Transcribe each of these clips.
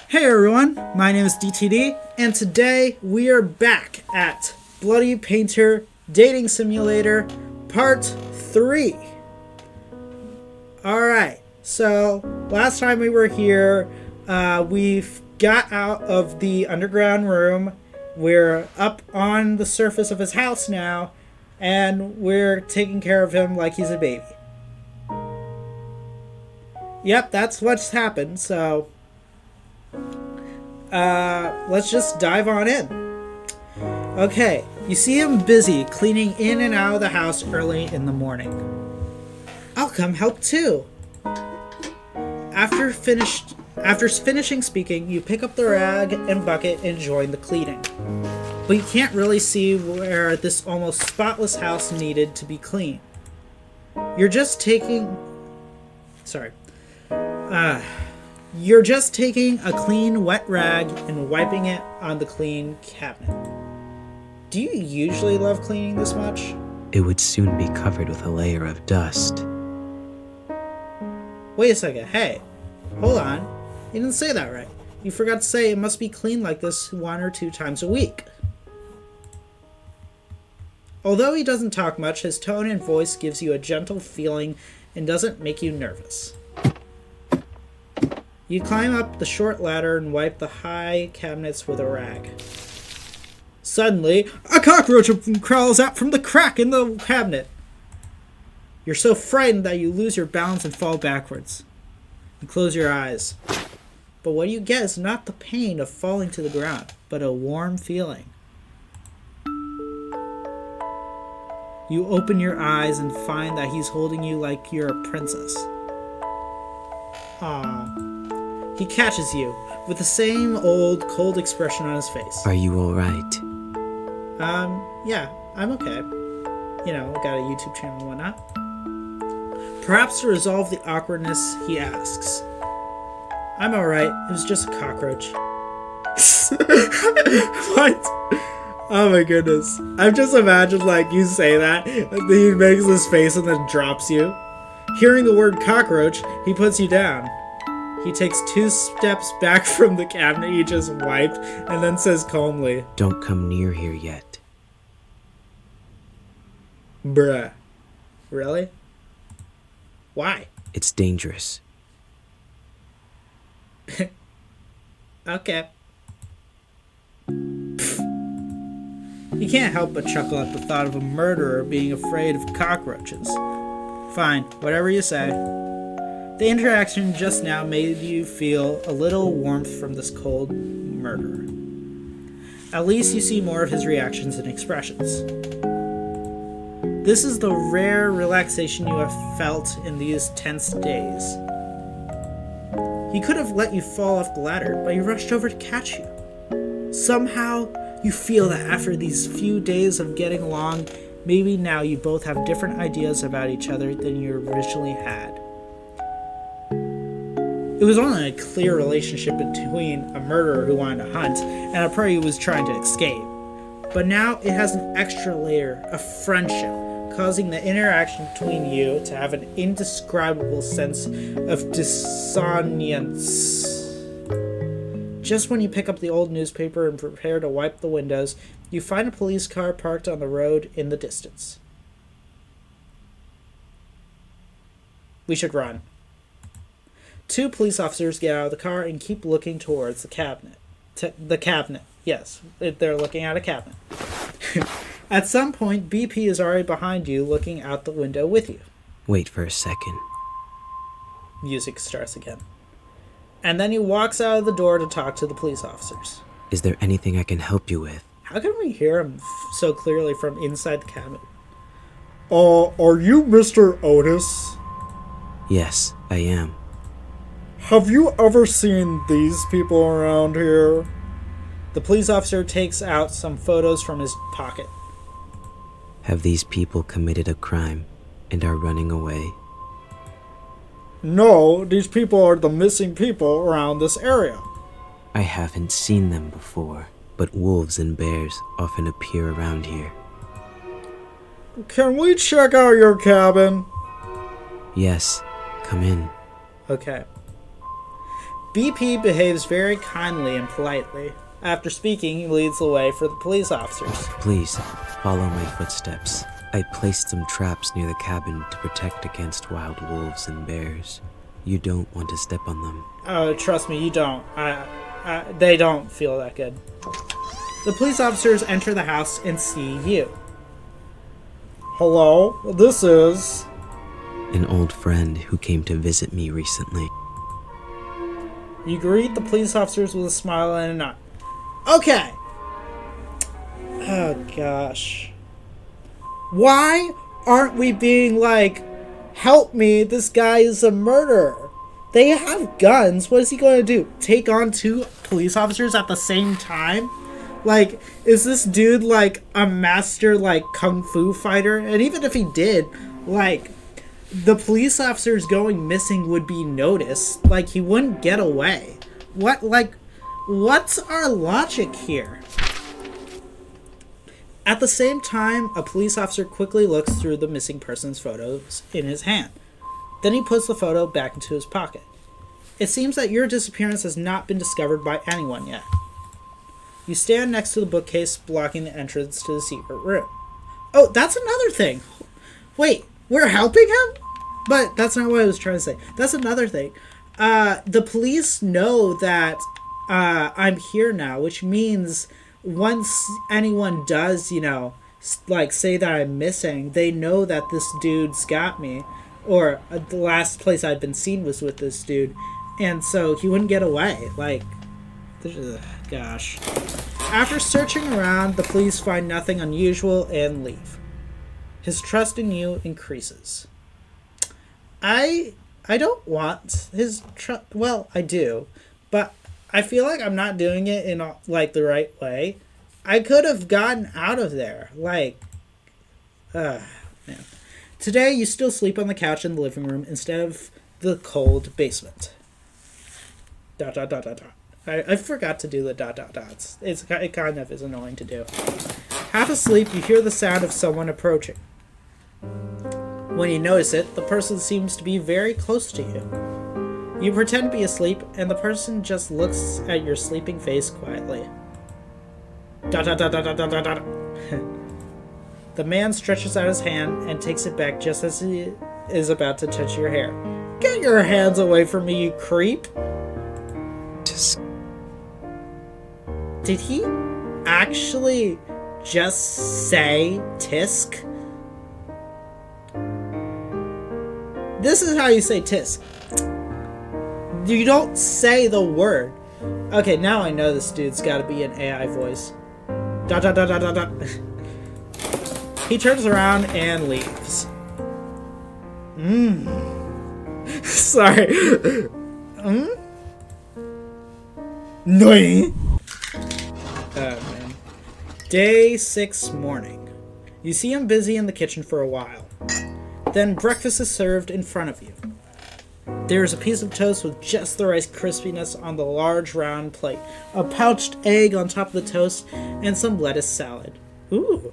Hey everyone, my name is DTD, and today we are back at Bloody Painter Dating Simulator Part 3. Alright, so last time we were here, we got out of the underground room. We're up on the surface of his house now, and we're taking care of him like he's a baby. Yep, that's what's happened, so let's just dive on in. Okay, you see him busy cleaning in and out of the house early in the morning. I'll come help too. After finishing speaking, you pick up the rag and bucket and join the cleaning. But you can't really see where this almost spotless house needed to be clean. You're just taking a clean, wet rag and wiping it on the clean cabinet. Do you usually love cleaning this much? It would soon be covered with a layer of dust. Wait a second, hey, hold on. You didn't say that right. You forgot to say it must be cleaned like this 1 or 2 times a week. Although he doesn't talk much, his tone and voice gives you a gentle feeling and doesn't make you nervous. You climb up the short ladder and wipe the high cabinets with a rag. Suddenly, a cockroach crawls out from the crack in the cabinet. You're so frightened that you lose your balance and fall backwards. You close your eyes. But what you get is not the pain of falling to the ground, but a warm feeling. You open your eyes and find that he's holding you like you're a princess. Aww. He catches you, with the same old, cold expression on his face. Are you alright? Yeah, I'm okay. You know, got a YouTube channel and whatnot. Perhaps to resolve the awkwardness, he asks. I'm alright, it was just a cockroach. What? Oh my goodness. I've just imagined, like, you say that, and then he makes this face and then drops you. Hearing the word cockroach, he puts you down. He takes 2 steps back from the cabinet he just wiped and then says calmly, Don't come near here yet. Bruh. Really? Why? It's dangerous. Okay. You can't help but chuckle at the thought of a murderer being afraid of cockroaches. Fine, whatever you say. The interaction just now made you feel a little warmth from this cold murderer. At least you see more of his reactions and expressions. This is the rare relaxation you have felt in these tense days. He could have let you fall off the ladder, but he rushed over to catch you. Somehow, you feel that after these few days of getting along, maybe now you both have different ideas about each other than you originally had. It was only a clear relationship between a murderer who wanted to hunt and a prey who was trying to escape. But now it has an extra layer of friendship, causing the interaction between you to have an indescribable sense of dissonance. Just when you pick up the old newspaper and prepare to wipe the windows, you find a police car parked on the road in the distance. We should run. 2 police officers get out of the car and keep looking towards the cabinet. The cabinet. Yes, they're looking at a cabinet. At some point, BP is already behind you, looking out the window with you. Wait for a second. Music starts again. And then he walks out of the door to talk to the police officers. Is there anything I can help you with? How can we hear him so clearly from inside the cabinet? Are you Mr. Otis? Yes, I am. Have you ever seen these people around here? The police officer takes out some photos from his pocket. Have these people committed a crime and are running away? No, these people are the missing people around this area. I haven't seen them before, but wolves and bears often appear around here. Can we check out your cabin? Yes, come in. Okay. BP behaves very kindly and politely. After speaking, he leads the way for the police officers. Please, follow my footsteps. I placed some traps near the cabin to protect against wild wolves and bears. You don't want to step on them. Oh, trust me, you don't. They don't feel that good. The police officers enter the house and see you. Hello, this is... An old friend who came to visit me recently. You greet the police officers with a smile and a nod. Okay. Oh, gosh. Why aren't we being like, help me, this guy is a murderer? They have guns. What is he going to do? Take on 2 police officers at the same time? Like, is this dude like a master like kung fu fighter? And even if he did, like, the police officers going missing would be noticed. Like, he wouldn't get away. What's our logic here? At the same time, a police officer quickly looks through the missing person's photos in his hand. Then he puts the photo back into his pocket. It seems that your disappearance has not been discovered by anyone yet. You stand next to the bookcase blocking the entrance to the secret room. Oh, that's another thing. Wait, we're helping him? But that's not what I was trying to say. That's another thing. The police know that I'm here now, which means once anyone does, like say that I'm missing, they know that this dude's got me. Or the last place I'd been seen was with this dude. And so he wouldn't get away. Like, gosh. After searching around, the police find nothing unusual and leave. His trust in you increases. I don't want his trust. Well, I do. But I feel like I'm not doing it in, like, the right way. I could have gotten out of there. Like, man. Today, you still sleep on the couch in the living room instead of the cold basement. ... I forgot to do the ... It kind of is annoying to do. Half asleep, you hear the sound of someone approaching. When you notice it, the person seems to be very close to you. You pretend to be asleep, and the person just looks at your sleeping face quietly. ... The man stretches out his hand and takes it back just as he is about to touch your hair. Get your hands away from me, you creep! Did he actually just say tisk? This is how you say tisk. You don't say the word. Okay, now I know this dude's gotta be an AI voice. ... He turns around and leaves. Sorry. Noi. Oh, man. Day 6 morning. You see him busy in the kitchen for a while. Then breakfast is served in front of you. There is a piece of toast with just the right crispiness on the large round plate, a poached egg on top of the toast, and some lettuce salad. Ooh.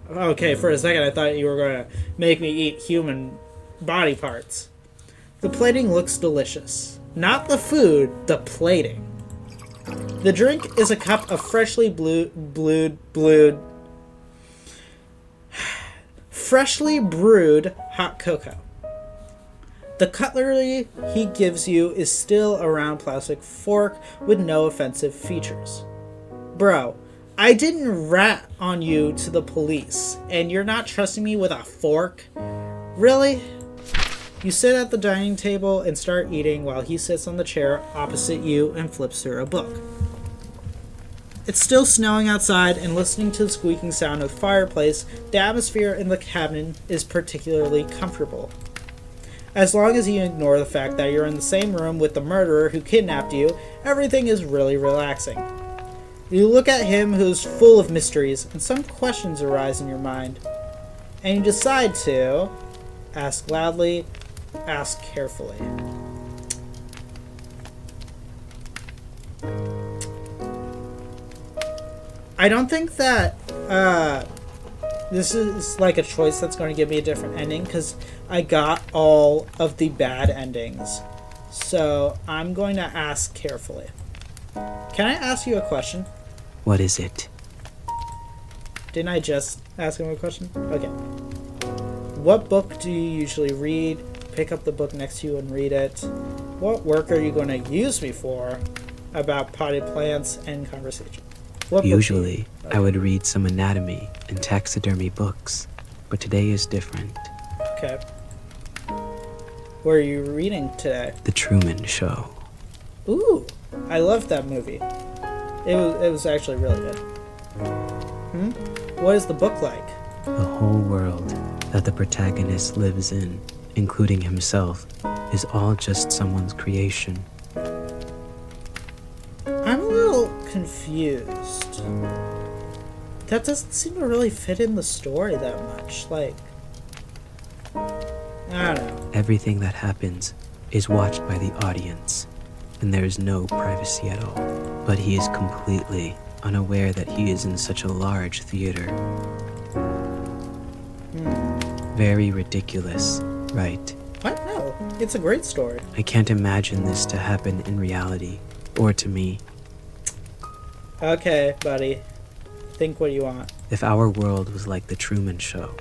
Okay, for a second I thought you were going to make me eat human body parts. The plating looks delicious. Not the food, the plating. The drink is a cup of freshly brewed hot cocoa. The cutlery he gives you is still a round plastic fork with no offensive features. Bro, I didn't rat on you to the police, and you're not trusting me with a fork? Really? You sit at the dining table and start eating while he sits on the chair opposite you and flips through a book. It's still snowing outside, and listening to the squeaking sound of the fireplace, the atmosphere in the cabin is particularly comfortable. As long as you ignore the fact that you're in the same room with the murderer who kidnapped you, everything is really relaxing. You look at him who's full of mysteries, and some questions arise in your mind. And you decide to ask loudly, ask carefully. I don't think that this is like a choice that's going to give me a different ending, because I got all of the bad endings. So I'm going to ask carefully. Can I ask you a question? What is it? Didn't I just ask him a question? Okay. What book do you usually read? Pick up the book next to you and read it. What work are you going to use me for about potted plants and conversation? What book do you- Usually, I would read some anatomy and taxidermy books, but today is different. Okay. What are you reading today? The Truman Show. Ooh, I loved that movie. It was actually really good. What is the book like? The whole world that the protagonist lives in, including himself, is all just someone's creation. I'm a little confused. That doesn't seem to really fit in the story that much. Like, I don't know. Everything that happens is watched by the audience, and there is no privacy at all. But he is completely unaware that he is in such a large theater. Very ridiculous, right? What? No. It's a great story. I can't imagine this to happen in reality, or to me. Okay, buddy. Think what you want. If our world was like the Truman Show,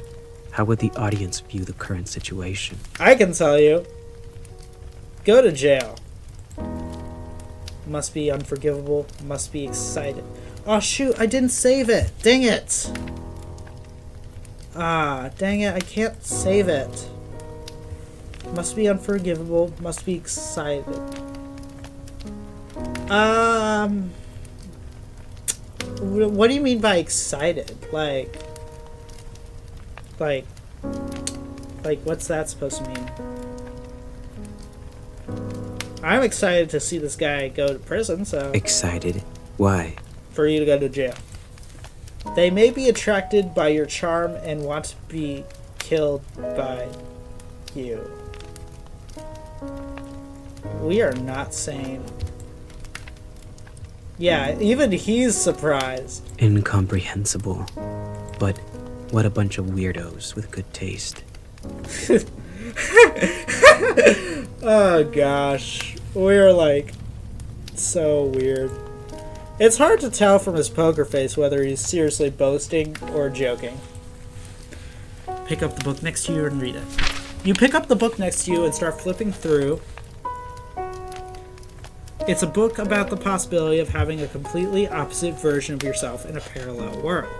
how would the audience view the current situation? I can tell you. Go to jail. Must be unforgivable. Must be excited. Oh shoot, I didn't save it. Dang it. Ah, dang it, I can't save it. Must be unforgivable. Must be excited. What do you mean by excited? Like, what's that supposed to mean? I'm excited to see this guy go to prison, so... Excited? Why? For you to go to jail. They may be attracted by your charm and want to be killed by you. We are not sane. Yeah, even he's surprised. Incomprehensible. But what a bunch of weirdos with good taste. Oh gosh. We're like so weird. It's hard to tell from his poker face whether he's seriously boasting or joking. Pick up the book next to you and read it. You pick up the book next to you and start flipping through. It's a book about the possibility of having a completely opposite version of yourself in a parallel world.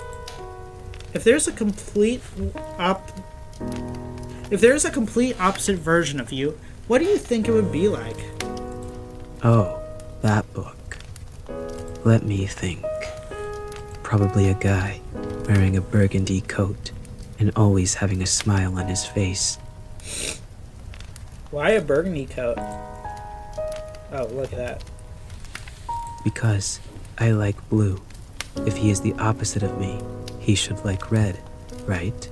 If there's a complete opposite version of you, what do you think it would be like? Oh, that book. Let me think. Probably a guy wearing a burgundy coat and always having a smile on his face. Why a burgundy coat? Oh, look at that. Because I like blue. If he is the opposite of me, he should like red, right?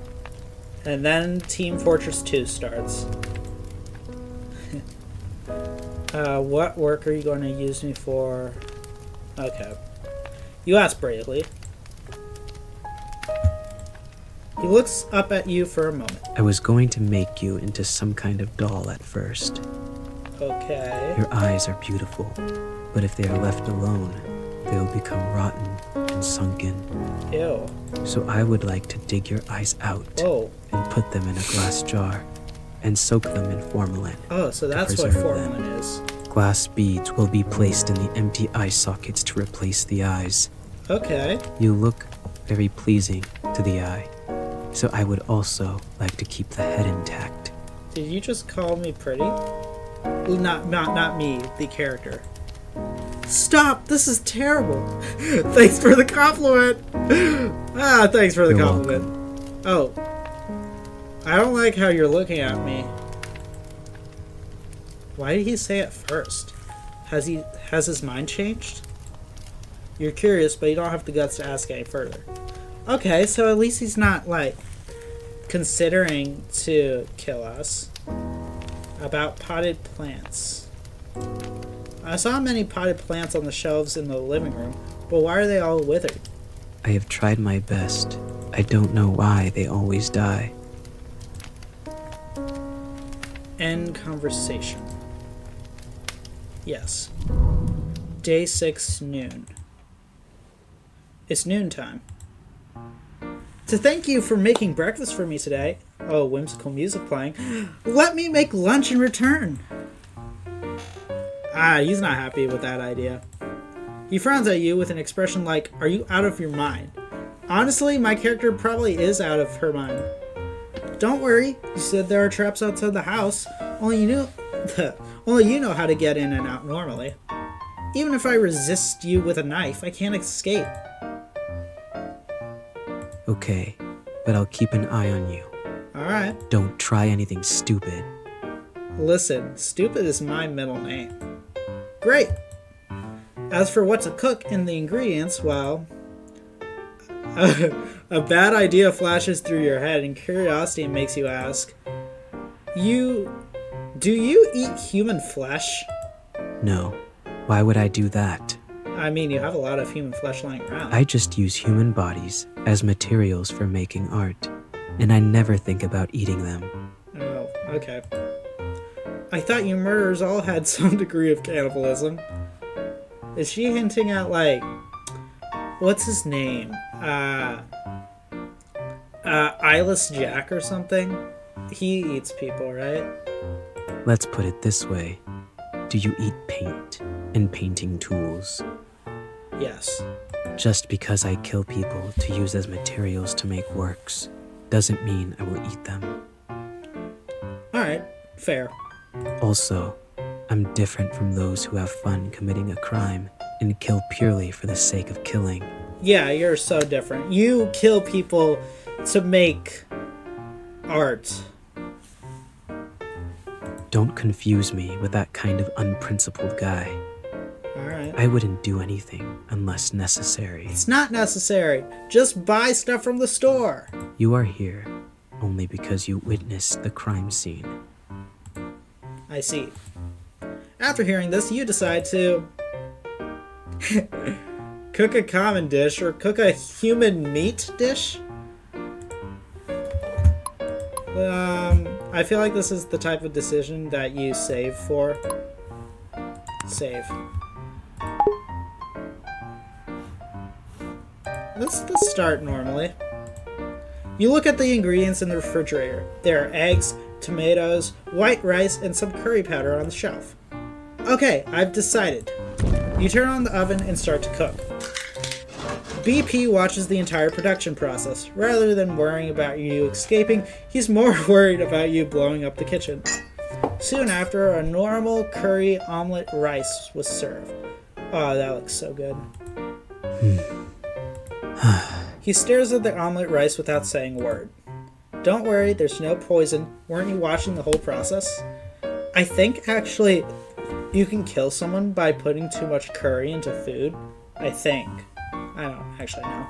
And then Team Fortress 2 starts. What work are you going to use me for? Okay. You ask bravely. He looks up at you for a moment. I was going to make you into some kind of doll at first. Okay. Your eyes are beautiful, but if they are left alone, they will become rotten and sunken. Ew. So I would like to dig your eyes out Whoa. and put them in a glass jar and soak them in formalin. Oh, so that's what preserve formalin them. is. Glass beads will be placed in the empty eye sockets to replace the eyes. Okay. You look very pleasing to the eye, so I would also like to keep the head intact. Did you just call me pretty? Ooh, not me, the character. Stop! This is terrible. Thanks for the compliment. Thanks for the You're compliment. Oh. I don't like how you're looking at me. Why did he say it first? Has his mind changed? You're curious, but you don't have the guts to ask any further. Okay, so at least he's not, like, considering to kill us. About potted plants. I saw many potted plants on the shelves in the living room, but why are they all withered? I have tried my best. I don't know why they always die. End conversation. Yes. Day 6, noon. It's noontime. To thank you for making breakfast for me today. Oh, whimsical music playing. Let me make lunch in return. He's not happy with that idea. He frowns at you with an expression like, are you out of your mind? Honestly, my character probably is out of her mind. Don't worry, you said there are traps outside the house. Only you know how to get in and out normally. Even if I resist you with a knife, I can't escape. Okay, but I'll keep an eye on you. Alright. Don't try anything stupid. Listen, stupid is my middle name. Great. As for what to cook and the ingredients, well, a bad idea flashes through your head and curiosity makes you ask, do you eat human flesh? No. Why would I do that? I mean, you have a lot of human flesh lying around. I just use human bodies as materials for making art, and I never think about eating them. Oh, okay. I thought you murderers all had some degree of cannibalism. Is she hinting at, like, what's his name? Eyeless Jack or something? He eats people, right? Let's put it this way. Do you eat paint and painting tools? Yes. Just because I kill people to use as materials to make works doesn't mean I will eat them. Alright, fair. Also, I'm different from those who have fun committing a crime and kill purely for the sake of killing. Yeah, you're so different. You kill people to make art. Don't confuse me with that kind of unprincipled guy. Alright. I wouldn't do anything unless necessary. It's not necessary. Just buy stuff from the store. You are here only because you witnessed the crime scene. I see. After hearing this, you decide to cook a common dish or cook a human meat dish. I feel like this is the type of decision that you save for. Save. Let's start normally. You look at the ingredients in the refrigerator. There are eggs, tomatoes, white rice, and some curry powder on the shelf. Okay, I've decided. You turn on the oven and start to cook. BP watches the entire production process. Rather than worrying about you escaping, he's more worried about you blowing up the kitchen. Soon after, a normal curry omelet rice was served. Oh, that looks so good. He stares at the omelet rice without saying a word. Don't worry, there's no poison. Weren't you watching the whole process? I think, actually, you can kill someone by putting too much curry into food. I think. I don't actually know.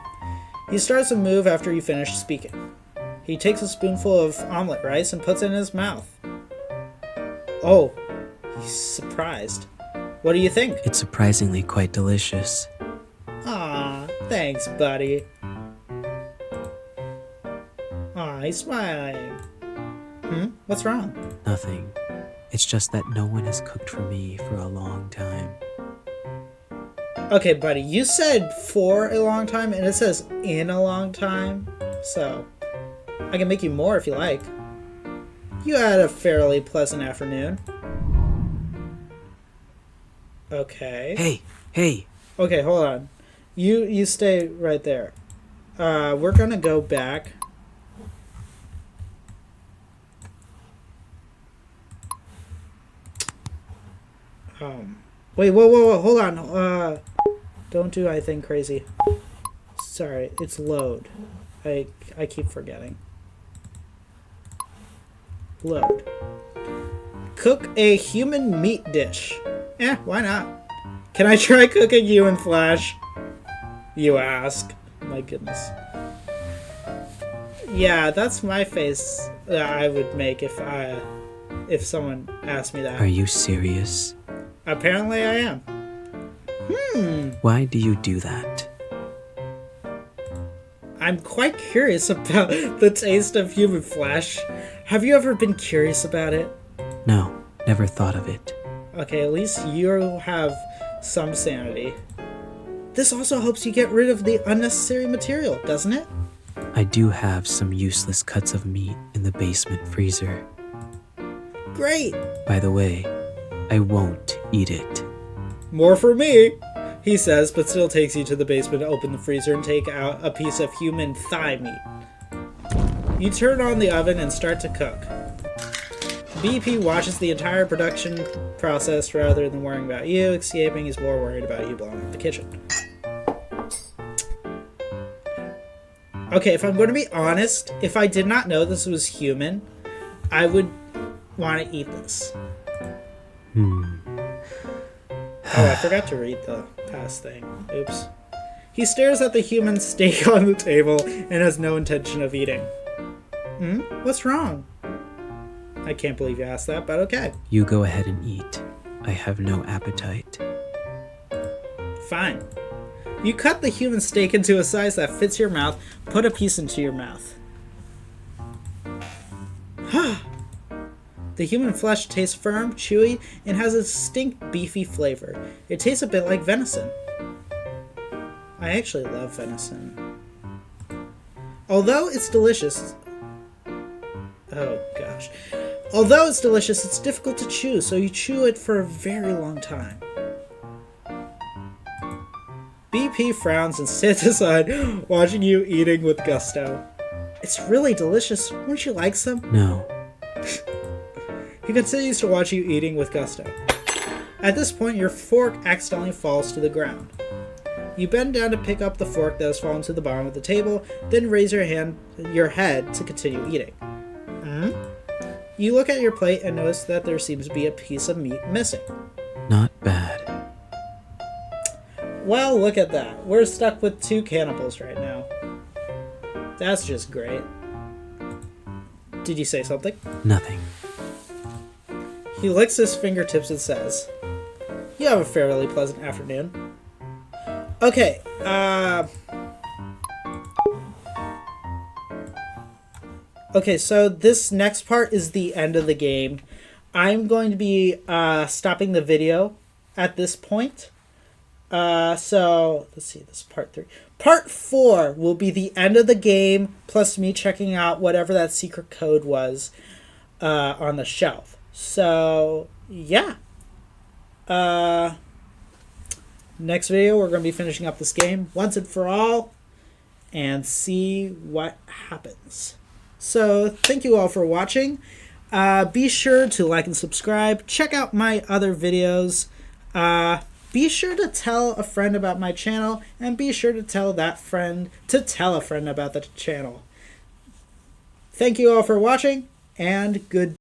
He starts to move after you finish speaking. He takes a spoonful of omelet rice and puts it in his mouth. Oh, he's surprised. What do you think? It's surprisingly quite delicious. Aw, thanks, buddy. Aw, he's smiling. What's wrong? Nothing. It's just that no one has cooked for me for a long time. Okay, buddy, you said for a long time, and it says in a long time. So, I can make you more if you like. You had a fairly pleasant afternoon. Okay. Hey! Okay, hold on. You stay right there. We're gonna go back. Wait, whoa, hold on. Don't do anything crazy. Sorry, it's load. I keep forgetting. Load. Cook a human meat dish. Why not? Can I try cooking you in Flash? You ask. My goodness. Yeah, that's my face that I would make if someone asked me that. Are you serious? Apparently I am. Why do you do that? I'm quite curious about the taste of human flesh. Have you ever been curious about it? No, never thought of it. Okay, at least you have some sanity. This also helps you get rid of the unnecessary material, doesn't it? I do have some useless cuts of meat in the basement freezer. Great! By the way, I won't eat it. More for me, he says, but still takes you to the basement to open the freezer and take out a piece of human thigh meat. You turn on the oven and start to cook. BP watches the entire production process rather than worrying about you. Escaping, he's more worried about you blowing up the kitchen. Okay, if I'm going to be honest, if I did not know this was human, I would want to eat this. Oh, I forgot to read the past thing. Oops. He stares at the human steak on the table and has no intention of eating. What's wrong? I can't believe you asked that, but okay. You go ahead and eat. I have no appetite. Fine. You cut the human steak into a size that fits your mouth, put a piece into your mouth. The human flesh tastes firm, chewy, and has a distinct beefy flavor. It tastes a bit like venison. I actually love venison. Although it's delicious... Oh, gosh. Although it's delicious, it's difficult to chew, so you chew it for a very long time. BP frowns and sits aside, watching you eating with gusto. It's really delicious. Wouldn't you like some? No. He continues to watch you eating with gusto. At this point, your fork accidentally falls to the ground. You bend down to pick up the fork that has fallen to the bottom of the table, then raise your head to continue eating. You look at your plate and notice that there seems to be a piece of meat missing. Not bad. Well, look at that. We're stuck with 2 cannibals right now. That's just great. Did you say something? Nothing. He licks his fingertips and says, "You have a fairly pleasant afternoon." Okay, Okay, so this next part is the end of the game. I'm going to be stopping the video at this point. So, let's see, this is part 3. Part 4 will be the end of the game, plus me checking out whatever that secret code was on the shelf. So, yeah. Next video, we're going to be finishing up this game once and for all and see what happens. So, thank you all for watching. Be sure to like and subscribe. Check out my other videos. Be sure to tell a friend about my channel, and be sure to tell that friend to tell a friend about the channel. Thank you all for watching, and good